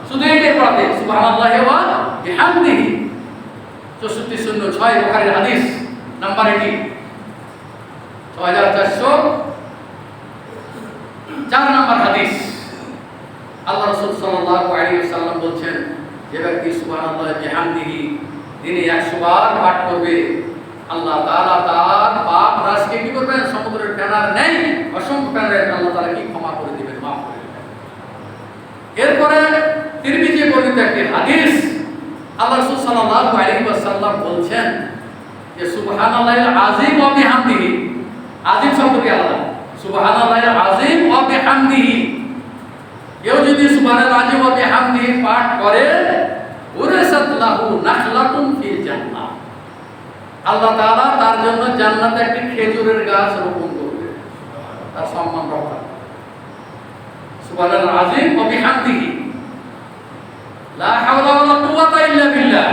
শুধু এইটাই পড়াতে সুবহানাল্লাহি ওয়া বিহামদিহি। 6406 বুখারীর হাদিস নাম্বার এটি 6404 নম্বর হাদিস। আল্লাহ রাসূল সাল্লাল্লাহু আলাইহি ওয়াসাল্লাম বলেন, যে ব্যক্তি সুবহানাল্লাহি ওয়া বিহামদিহি দিনে 100 বার পাঠ করবে, আল্লাহ তাআলা তার পাপ রাশিকে কি করবেন? সমুদ্রের ফেনার ন্যায় অসংখ্য ফেনারে আল্লাহ তাআলা কি ক্ষমা করে দিবেন, মাফ করে দিবেন। এরপরে তিরমিজি বর্ণিত একটি হাদিস, আল্লাহ রাসূল সাল্লাল্লাহু আলাইহি ওয়াসাল্লাম বলেন যে সুবহানাল্লাহিল আযীম ওয়া বিহামদিহি, আযীম শব্দটি আলাদা, সুবহানাল্লাহিল আযীম ওয়া বিহামদিহি, কেউ যদি সুবহানাল্লাহিল আযীম ওয়া বিহামদিহি পাঠ করে, উরাসাত লাহু নাখলাতুন ফিল জান্নাহ, আল্লাহ তাআলা তার জন্য জান্নাতে একটি খেজুরের গাছ রোপণ করবে, তার সম্মান রক্ষা। সুবহানাল্লাহিল আযীম ওয়া বিহামদিহি, লা হাওলা ওয়ালা কুওয়াতা ইল্লা বিল্লাহ,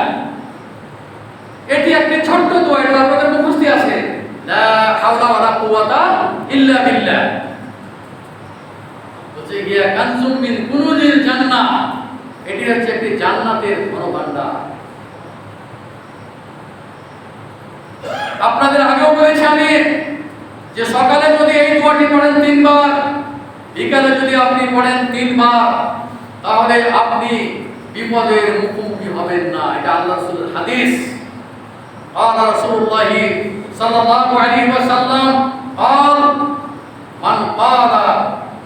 এটি একটি ছোট্ট দোয়া, এটা আপনাদের মুখস্থ আছে, লা হাওলা ওয়ালা কুওয়াতা ইল্লা বিল্লাহ। হচ্ছে গিয়া কানজুম মিন কুনুজিল জান্নাহ, এটি হচ্ছে একটি জান্নাতের ধনভাণ্ডার। আপনাদের আগেও বলেছি আমি যে সকালে যদি এই দোয়াটি পড়েন 3 বার, বিকালে যদি আপনি পড়েন 3 বার, তাহলে আপনি বিপদের মুখোমুখি হবেন না। এটা আল্লাহর রাসূলের হাদিস। قال رسول الله صلى الله عليه وسلم قال من قال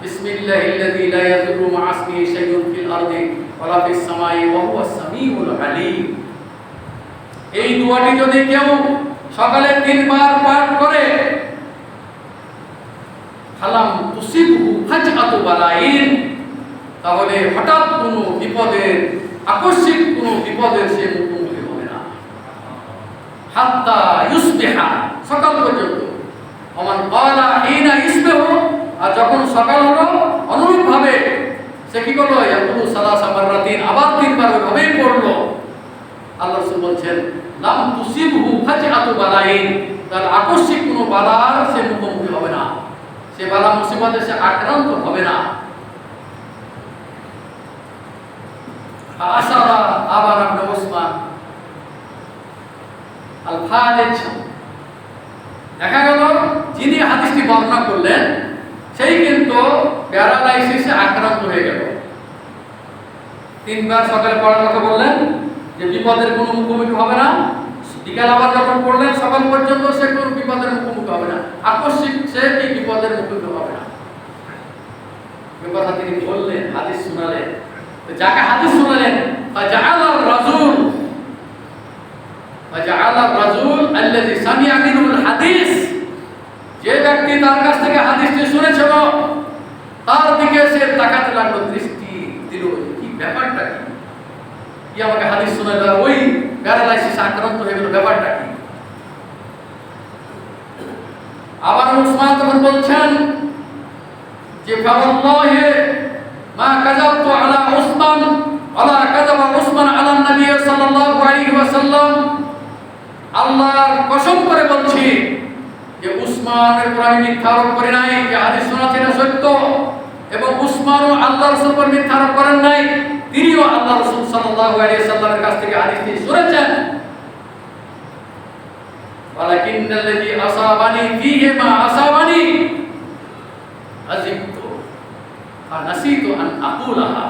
بسم الله الذي لا يضر مع اسمه شيء في الارض ولا في السماء وهو السميع العليم, এই দোয়াটি যদি কেউ সকালে 3 বার পাঠ করে, ফালাম তুসিবহু ফাজআতু বালাইন, তাহলে হঠাৎ কোনো বিপদের, আকস্মিক কোনো বিপদের সে মুখোমুখি হবে না, হাত্তা ইউসবিহা, সকাল পর্যন্ত। ওমান ক্বালা হিনা ইউসবিহু, আর যখন সকাল হলো অনুরূপভাবে সে কি করলো? ইয়াকুলু সালাসা মাররাতিন, আবার 3 বার ওইভাবেই পড়লো। আল্লাহ রাসূল বলছেন লাম তুসিবহু ফাজআতু বালাইন, তার আকস্মিক কোনো বালার সে মুখোমুখি হবে না, সে বালা মুসিবতে সে আক্রান্ত হবে না। আসারা আবার ইবনে উসমান আল ফালিজ। দেখা গেল যিনি হাদিসটি বর্ণনা করলেন সেই কিন্তু প্যারালাইসিসে আক্রান্ত হয়ে গেল। 3 বার সকালে পড়ার কথা বললেন যে বিপদের কোনো মুখোমুখি হবে না, বিকাল আবার যখন পড়লেন সকাল পর্যন্ত সে কোনো বিপদের মুখোমুখি হবে না, আকস্মিক সে কি বিপদের মুখোমুখি হবে না। এই কথা তিনি বললেন, হাদিস শোনালেন। যাকে হাদিস শোনালেন ফাজাআলার রাজুল আল্লাযী সামিআ মিনহুল হাদিস, যে ব্যক্তি তার কাছ থেকে হাদিসটি শুনেছিল তার দিকে সে তাকাতে লাগলো, দৃষ্টি দিল, কি ব্যাপারটা কি আমাকে হাদিস শোনালো, আর ওই প্যারালাইসিস আক্রান্ত হয়ে গেল, ব্যাপারটা কি। আবার উসমান তখন বলছেন যে ফাওয়াল্লাহি মা কাযাবতু আলা উসমান ওয়ালা কাযাবা উসমান আলা নবী সাল্লাল্লাহু আলাইহি ওয়াসাল্লাম, আল্লাহর কসম করে বলছি যে উসমানের উপর আমি মিথ্যা আরোপ করি নাই, যে হাদিস শোনাচ্ছেন সত্য, এবং উসমানও আল্লাহর রাসূল উপর মিথ্যা আরোপ করেন নাই, তিনিও আল্লাহ রাসূল সাল্লাল্লাহু আলাইহি ওয়াসাল্লামের কাছ থেকে হাদিসটি শুনেছেন। ওয়ালাকিন্নাল্লাযী আসাবানি ফীহি মা আসাবানি আজিবতু ফানাসিতু আন আকুলাহা,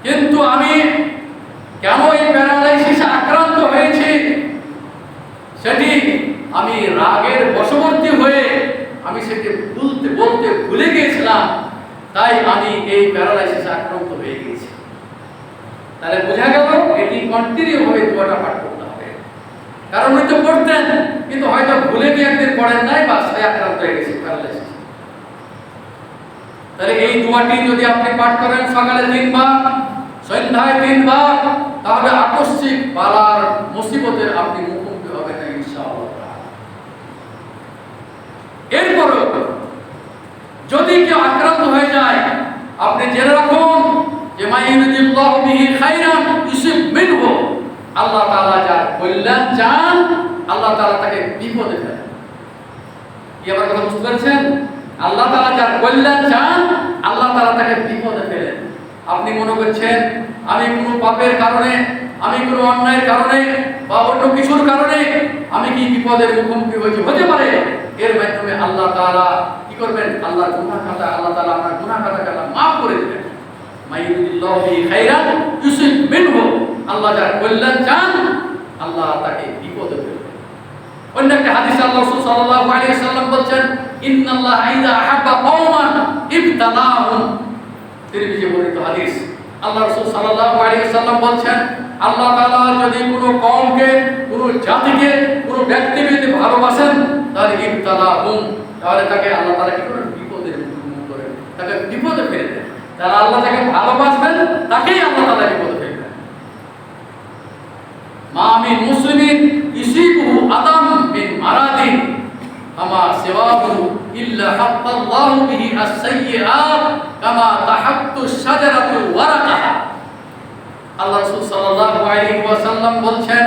কিন্তু আমি কেন এই প্যারালাইসিসে আক্রান্ত হয়েছি সেটি আমি রাগের বশবর্তী হয়ে আমি সেটি বলতে ভুলে গিয়েছিলাম, তাই আমি এই প্যারালাইসিসে আক্রান্ত হয়ে গেছি। তাহলে বোঝা গেল এটি কন্টিনিউ ভাবে দোয়াটা পাঠ করতে হবে, কারণ উনি তো পড়তেন কিন্তু হয়তো ভুলে গিয়ে একদিন পড়েন নাই বা সে আক্রান্ত হয়ে গেছে প্যারালাইসিস। তাহলে এই দোয়াটি যদি আপনি পাঠ করেন সকালে 3 বার, সন্ধ্যায় 3 বার, তাহলে আকস্মিক বালার মুসিবতের আপনি মুখোমুখি হবেন না ইনশাআল্লাহ। এরপরও যদি কেউ আক্রান্ত হয়ে যায়, আপনি জেনে রাখুন যে মাইয়ুরিদুল্লাহু বিহি খাইরান ইউসিব মিনহু, আল্লাহ তাআলা যার কল্যাণ চান আল্লাহ তাআলা তাকে বিপদে ফেলেন। কি আমার কথা বুঝতে পারছেন? আল্লাহ তাআলা যার কল্যাণ চান আল্লাহ তাআলা তাকে বিপদে ফেলেন। আপনি মনে করছেন আমি কোনো পাপের কারণে, আমি কোনো অন্যায়ের কারণে বা অন্য কিছুর কারণে আমি কি বিপদের মুখোমুখি হয়েছি, হতে পারে এর মাধ্যমে আল্লাহ তাআলা কি করবেন, আল্লাহর গুনাহ খাতা আল্লাহ তাআলা আপনার গুনাহ খাতাকে আল্লাহ মাফ করে দিবেন। মাইয়ুরিদুল্লাহু বিহি খাইরান ইউসিব মিনহু, আল্লাহ যার কল্যাণ চান আল্লাহ তাকে বিপদে ফেলবেন। অন্য একটা হাদিসে আল্লাহ রাসূল সাল্লাল্লাহু আলাইহি ওয়াসাল্লাম বলেন ইন্নাল্লাহা ইযা আহাব্বা কওমান ইবতালাহুম, তিরমিজি বর্ণিত হাদিস। আল্লাহ রাসূল সাল্লাল্লাহু আলাইহি ওয়াসাল্লাম বলেন আল্লাহ তাআলা যদি কোনো কওমকে, কোনো জাতিকে, কোনো ব্যক্তিকে যদি ভালোবাসেন তাহলে ইবতালাহুম, তাহলে তাকে আল্লাহ তাআলা কি করেন, বিপদের মুখোমুখি করেন, তাকে বিপদে ফেলে দেন। যারা আল্লাহ তাকে ভালোবাসবেন তাকেই আল্লাহ তাআলা বিপদে ফেলবেন। মা মিন মুসলিমিন ইউসিবুহু আদাম মিন মারাদিন আমা সিওয়াহু ইল্লা হাত্তাল্লাহু বিহি আস-সাইয়্যাত কামা তাহাত্তু শাজারাতু ওয়ারাকাহা। আল্লাহ রাসূল সাল্লাল্লাহু আলাইহি ওয়াসাল্লাম বলছেন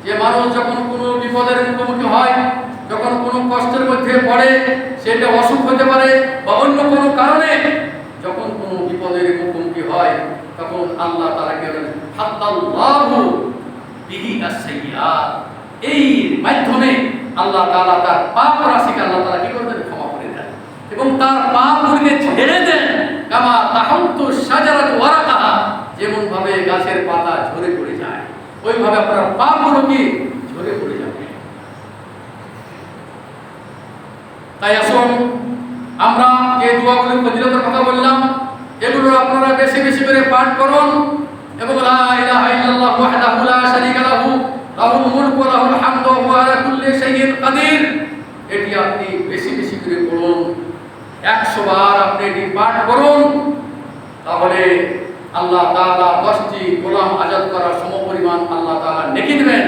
যে মানুষ যখন কোনো বিপদের মুখোমুখি হয়, যখন কোনো কষ্টের মধ্যে পড়ে, সেটা অসুখ হতে পারে বা অন্য কোনো কারণে যখন কোনো বিপদের মুখোমুখি হয়, তখন আল্লাহ তাআলা কে বলেন হাত্তাল্লাহু বিহি আস-সাইয়্যাত, এই মাধ্যমে আল্লাহ তাআলা তার পাপ রাশিকে আল্লাহ তাআলা কি করবেন, ক্ষমা করে দেন এবং তার পাপগুলিকে ঝেড়ে দেন। কামা তাহাত্তু শাজারাতু ওয়ারাকাহা, যেমন ভাবে গাছের পাতা ঝরে পড়ে যায় ওইভাবে আপনার পাপগুলো কি ঝরে পড়ে যাবে। তাই আসুন আমরা যে দোয়াগুলোর ফজিলতের কথা বললাম এগুলো আপনারা বেশি বেশি করে পাঠ করুন এবং লা ইলাহা ইল্লাল্লাহু ওয়াহদাহু লা শারীকা লাহু লাহুল মুলকু ওয়া লাহুল হামদু ওয়া হুয়া আলা কুল্লি শাইইন কাদির, এটি আপনি বেশি বেশি করে পড়ুন। 100 বার আপনি এটি পাঠ করুন, তাহলে আল্লাহ তাআলা 10টি গোলাম আজাদ করার সমপরিমাণ আল্লাহ তাআলা নেকি দিবেন।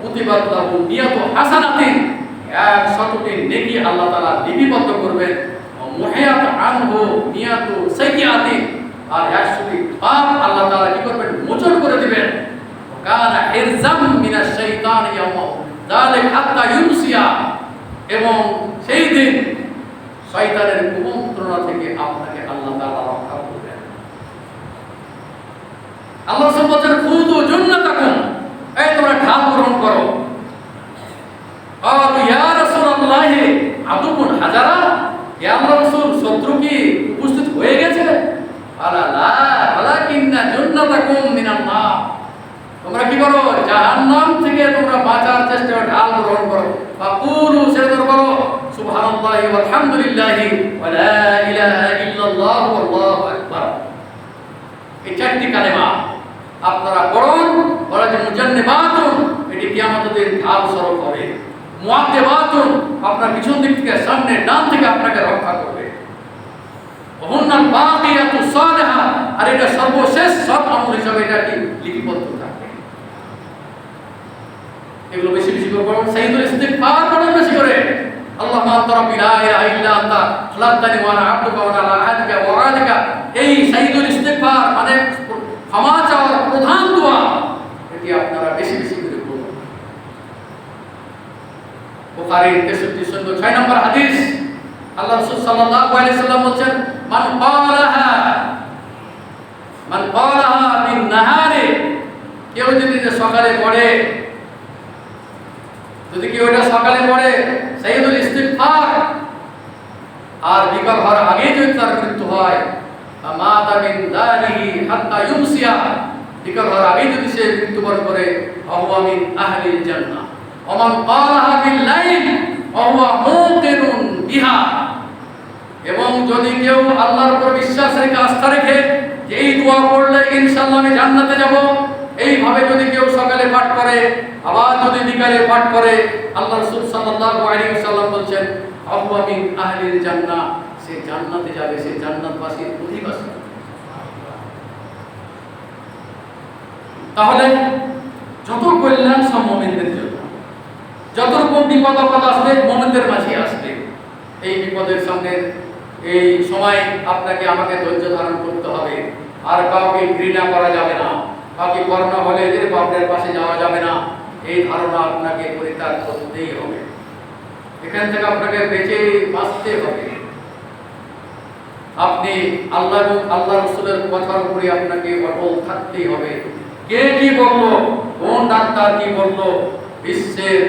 কুতিবাত লাহু নিয়াতু হাসানাতিন, 100টি নেকি আল্লাহ তাআলা লিপিবদ্ধ করবেন। মুহিয়াত আনহু নিয়াতু সাইয়্যাতিন, আর 100টি পাপ আল্লাহ তাআলা কি করবেন, মোচন করে দিবেন। কানা হিরজাম মিনাশ শাইতান ইয়াউমা যালিক হাত্তা ইউসিয়া, এবং সেই দিন শয়তানের কুমন্ত্রণা থেকে আপনাকে আল্লাহ তাআলা রক্ষা করবেন। আল্লাহ রাসূল বলেন খুদু জান্নাতাকুম, এই তোমরা ঢাল গ্রহণ করো। আর ইয়া রাসূলুল্লাহ আদুকুন হাজারা, ইয়া আল্লাহর রাসূল শত্রু কি উপস্থিত হয়ে গেছে? আলা লা ওয়ালাকিন্না জান্নাতাকুম মিনান নার, তোমরা কি করো? জাহান্নাম থেকে তোমরা বাঁচার চেষ্টা করো, ঢাল গ্রহণ করো। ফাকুলু, সেটা করো সুবহানাল্লাহি ওয়া আলহামদুলিল্লাহি ওয়া লা ইলাহা ইল্লাল্লাহু ওয়াল্লাহু আকবার। এই চারটি কালেমা আপনারা পড়ুন। বলা যে মুজান্নিবাতুন, এটি কিয়ামতের দিন ঢাল স্বরূপ হবে। মুআদ্দিবাতুন, আপনার পিছন দিক থেকে সামনে ডান থেকে আপনাকে রক্ষা করবে। ওহুন্নাল বাকিয়াতুস সালিহা, আর এটা সর্বশেষ সৎ আমল হিসাবে এটা কি লিপিবদ্ধ থাকবে। এগুলো বেশি বেশি করে পড়ুন। সাইয়্যিদুল ইস্তিগফার পড়ুন বেশি করে। আল্লাহুম্মা আনতা রাব্বি লা ইলাহা ইল্লা আনতা খালাকতানি ওয়া আনা আবদুকা ওয়া আলা আহদিকা ওয়া ওয়া'দিকা। এই সাইয়্যিদুল ইস্তিগফার মানে ক্ষমা চাওয়ার প্রধান দোয়া, এটি আপনারা বেশি বেশি করে পড়ুন। বুখারীর 6306 নম্বর হাদিস, আল্লাহ রাসূল সাল্লাল্লাহু আলাইহি সাল্লাম বলেন, মান ক্বালাহা বিন নাহারে, কেউ যদি সকালে পড়ে, যদি কেউ এটা সকালে পড়ে সাইয়্যিদুল ইস্তিগফার, আর বিকাল হওয়ার আগে যদি তার মৃত্যু হয়, মাতা মিন দারিহি হাত্তা ইউমসিয়া, বিকাল হওয়ার আগে যদি সে মৃত্যুবরণ করে, ফাহুয়া মিন আহলিল জান্নাহ। ওয়া মান ক্বালাহা বিল লাইল ওয়া হুয়া মুকিনুন বিহা, এবং যদি কেউ আল্লাহর উপর বিশ্বাস রেখে আস্থা রেখে যে এই দোয়া পড়লে ইনশাআল্লাহ আমি জান্নাতে যাব, এইভাবে যদি কেউ সকালে পাঠ করে আবার যদি বিকালে পাঠ করে, আল্লাহ রাসূল সাল্লাল্লাহু আলাইহি ওয়াসাল্লাম বলেন ফাহুয়া মিন আহলিল জান্নাহ, সে জান্নাতে যাবে, সে জান্নাতবাসীর অধিবাসী। তাহলে যত কল্যাণ সব মুমিনদের জন্য, যত রকম বিপদ আপদ আসবে মুমিনদের মাঝে আসবে। এই বিপদের সামনে এই সময় আপনাকে আমাকে ধৈর্য ধারণ করতে হবে। আর কাউকে ঘৃণা করা যাবে না, কাউকে করোনা হলে এদের বাপের পাশে যাওয়া যাবে না, এই ধারণা আপনাকে পরিত্যাগ করতেই হবে। এখান থেকে আপনাকে বেঁচে বাঁচতে হবে। আপনি আল্লাহ এবং আল্লাহ রাসূলের কথার উপরে আপনাকে অটল থাকতেই হবে। কে কি বললো, কোন ডাক্তার কি বললো, বিশ্বের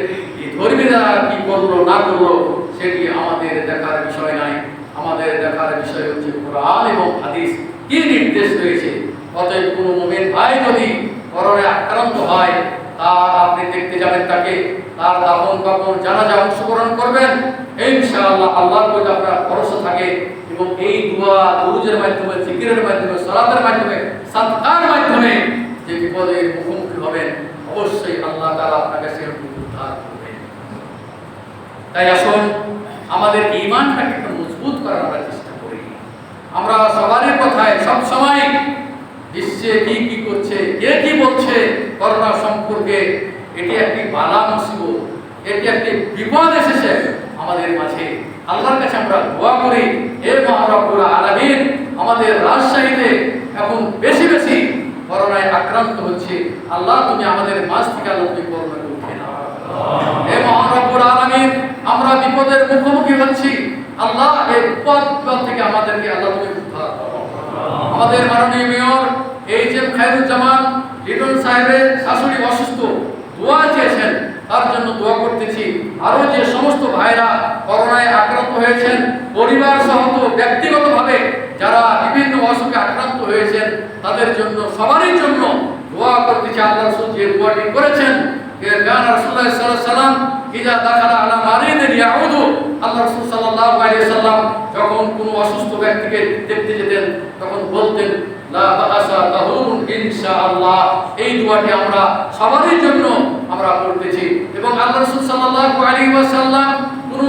ধর্মীরা কি করলো না করলো, সেটি আমাদের দেখার বিষয় নাই। আমাদের দেখার বিষয় হচ্ছে কোরআন এবং হাদিস কি নির্দেশ রয়েছে। অতএব কোনো মুমিন ভাই যদি করোনায় আক্রান্ত হয়, তার আপনি দেখতে যাবেন, তাকে তার দাফন কাফন জানাজা অংশগ্রহণ করবেন, ইনশাআল্লাহ আল্লাহর প্রতি আপনার ভরসা থাকে এবং এই দোয়া দুরুদের মাধ্যমে, জিকিরের মাধ্যমে, সালাতের মাধ্যমে, সাদকার মাধ্যমে যে বিপদের মুখোমুখি হবেন, অবশ্যই আল্লাহ তাআলা আপনাকে সেরকম উদ্ধার করবেন। তাই আসুন আমাদের ঈমানটাকে একটু মজবুত করার আমরা চেষ্টা করি। আমরা সবারই কথায় সব সময় বিশ্বে কি কি করছে, কে কি বলছে করোনা সম্পর্কে, এটি একটি বালা মুসিবত, এটি একটি বিপদ এসেছে আমাদের মাঝে। আল্লাহর কাছে আমরা দোয়া করি, হে মহারব্বুল আলামিন, আমাদের রাজশাহীতে এখন বেশি বেশি করোনায় আক্রান্ত হচ্ছে, আল্লাহ তুমি আমাদের মাঝ থেকে আল্লাহ তুমি করোনাকে উঠিয়ে নাও। হে মহারব্বুল আলামিন, আমরা বিপদের মুখোমুখি হচ্ছি, আল্লাহ এই বিপদ থেকে আমাদেরকে আল্লাহ তুমি উদ্ধার করো। আমাদের মাননীয় মেয়র এইচ.এম. খায়রুজ্জামান লিটন সাহেবের শাশুড়ি অসুস্থ, দোয়া চেয়েছেন, তার জন্য দোয়া করতেছি। আরো যে সমস্ত ভাইরা করোনায় আক্রান্ত হয়েছেন, পরিবার সহ ব্যক্তিগতভাবে যারা বিভিন্ন অসুখে আক্রান্ত হয়েছেন, তাদের জন্য সবারই জন্য দোয়া করতেছি। আল্লাহ রাসূল যে দোয়াটি করেছেন, কান রাসূলুল্লাহ সাল্লাল্লাহু আলাইহি ওয়াসাল্লাম ইজা দাখালা আলা মারিদিন ইয়াউদু, আল্লাহ রাসূল সাল্লাল্লাহু আলাইহি ওয়াসাল্লাম যখন কোনো অসুস্থ ব্যক্তিকে দেখতে যেতেন তখন বলতেন লা বাআসা তাহুরুন ইনশাআল্লাহ। এই দোয়াটি আমরা সবারই জন্য আমরা করতেছি। এবং আল্লাহ রাসূল সাল্লাল্লাহু আলাইহি ওয়াসাল্লাম কোনো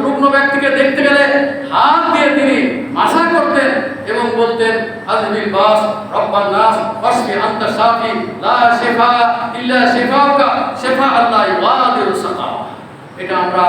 রুগ্ন ব্যক্তিকে দেখতে গেলে হাত দিয়ে তিনি মাসা করতেন এবং বলতেন আযবিল বাস রব্বান নাস ওয়াশফি আনতা শাফি লা শিফা ইল্লা শিফাউকা শিফা আল্লাহ ইউগাদিরু সাকাম। এটা আমরা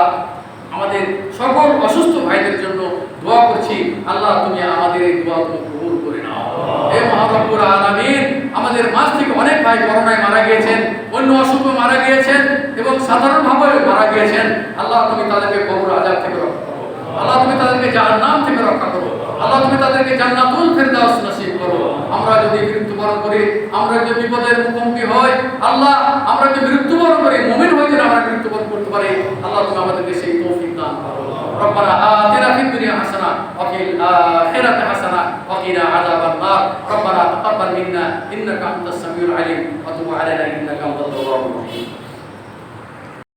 আমাদের সকল অসুস্থ ভাইদের জন্য দোয়া করছি। আল্লাহ তুমি আমাদের এই দোয়া কবুল করে নাও। হে মহারব্বুল আলামিন, আমাদের মাঝ থেকে অনেক ভাই করোনায় মারা গিয়েছেন, অন্য অসুখে মারা গিয়েছেন এবং সাধারণভাবে মারা গিয়েছেন। আল্লাহ তুমি তাদেরকে কবর আযাব থেকে রক্ষা করো। আল্লাহ তুমি তাদেরকে জাহান্নাম থেকে রক্ষা করো। আল্লাহ তুমি তাদেরকে জান্নাতুল ফেরদাউস নসিব করো। আমরা যদি মৃত্যুবরণ করি, আমরা যদি বিপদের মুখোমুখি হই, আল্লাহ আমরা যদি মৃত্যুবরণ করি, মুমিন হয়ে যদি আমরা মৃত্যুবরণ করতে পারি, আল্লাহ তুমি আমাদেরকে সেই তৌফিক দান করো। ربنا آتنا في الدنيا حسنة وفي الآخرة حسنة وقنا عذاب النار. ربنا تقبل منا إنك أنت السميع العليم وتب علينا إنك أنت التواب الرحيم.